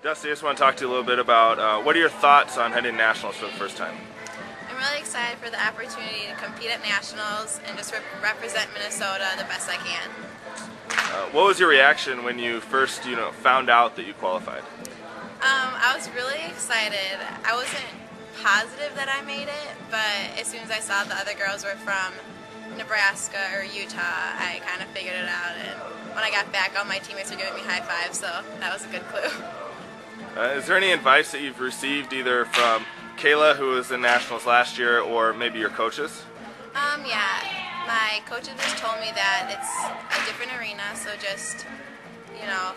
Dusty, I just want to talk to you a little bit about what are your thoughts on heading nationals for the first time? I'm really excited for the opportunity to compete at nationals and just represent Minnesota the best I can. What was your reaction when you first, found out that you qualified? I was really excited. I wasn't positive that I made it, but as soon as I saw the other girls were from Nebraska or Utah, I kind of figured it out. And when I got back, all my teammates were giving me high fives, so that was a good clue. Is there any advice that you've received either from Kayla, who was in nationals last year, or maybe your coaches? Yeah, my coaches just told me that it's a different arena, so just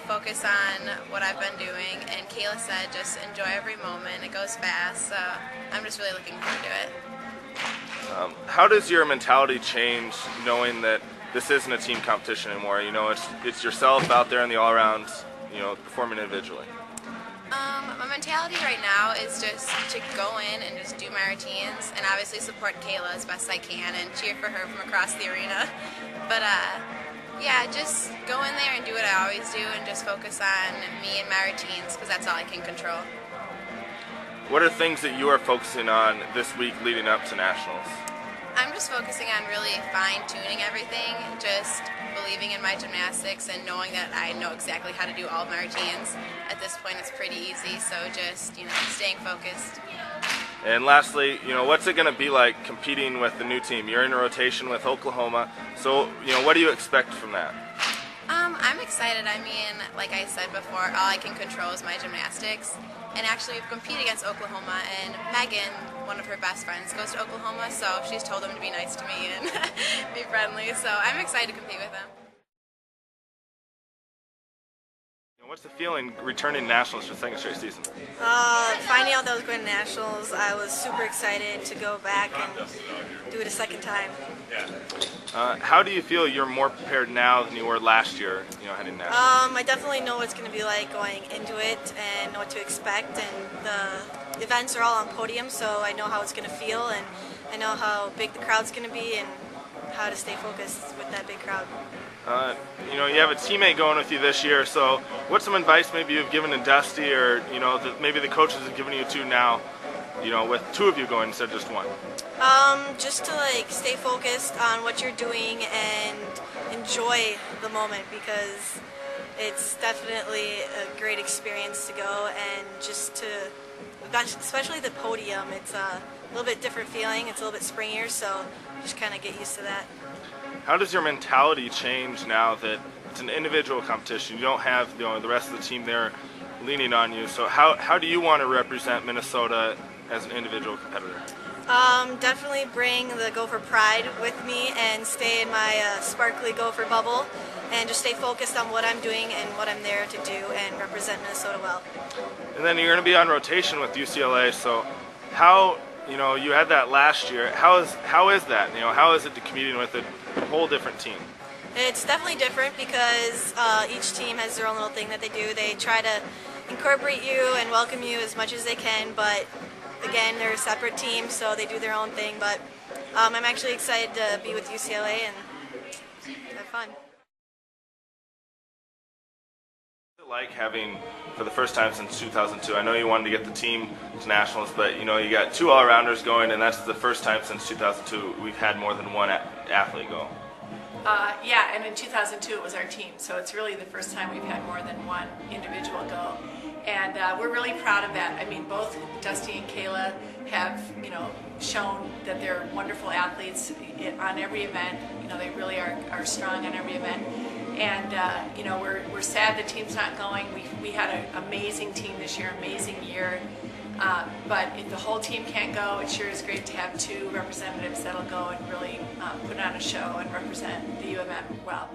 focus on what I've been doing. And Kayla said just enjoy every moment. It goes fast, so I'm just really looking forward to it. How does your mentality change knowing that this isn't a team competition anymore? It's yourself out there in the all-arounds, performing individually. My mentality right now is just to go in and just do my routines and obviously support Kayla as best I can and cheer for her from across the arena. But yeah, just go in there and do what I always do and just focus on me and my routines because that's all I can control. What are things that you are focusing on this week leading up to nationals? I'm just focusing on really fine-tuning everything, just believing in my gymnastics and knowing that I know exactly how to do all of my routines. At this point, it's pretty easy, so just, staying focused. And lastly, what's it going to be like competing with the new team? You're in a rotation with Oklahoma, so, what do you expect from that? I'm excited. I mean, like I said before, all I can control is my gymnastics. And actually, we've competed against Oklahoma, and Megan, one of her best friends, goes to Oklahoma, so she's told them to be nice to me and be friendly. So I'm excited to compete with them. What's the feeling returning to nationals for the second straight season? Finding out that I was going to nationals, I was super excited to go back and do it a second time. How do you feel you're more prepared now than you were last year, heading nationals? I definitely know what it's going to be like going into it and know what to expect. And the events are all on podium, so I know how it's going to feel, and I know how big the crowd's going to be and how to stay focused with that big crowd. You have a teammate going with you this year, so what's some advice maybe you've given to Dusti or, that maybe the coaches have given you to now, with two of you going instead of just one? Just to stay focused on what you're doing and enjoy the moment because it's definitely a great experience to go and just to, especially the podium, it's a little bit different feeling, it's a little bit springier, so just kind of get used to that. How does your mentality change now that it's an individual competition? You don't have the rest of the team there leaning on you. So how do you want to represent Minnesota as an individual competitor? Definitely bring the Gopher pride with me and stay in my sparkly Gopher bubble and just stay focused on what I'm doing and what I'm there to do and represent Minnesota well. And then you're going to be on rotation with UCLA. So how you had that last year. How is that? How is it to competing with a whole different team? It's definitely different because each team has their own little thing that they do. They try to incorporate you and welcome you as much as they can, but again, they're a separate team, so they do their own thing. But I'm actually excited to be with UCLA and have fun. Like having, for the first time since 2002, I know you wanted to get the team to nationals, but you got two all-rounders going, and that's the first time since 2002 we've had more than one athlete go. Yeah, and in 2002 it was our team, so it's really the first time we've had more than one individual go. And we're really proud of that. I mean, both Dusti and Kayla have, shown that they're wonderful athletes on every event. They really are strong on every event. And we're sad the team's not going. We had an amazing team this year, amazing year. But if the whole team can't go, it sure is great to have two representatives that'll go and really put on a show and represent the U of M well.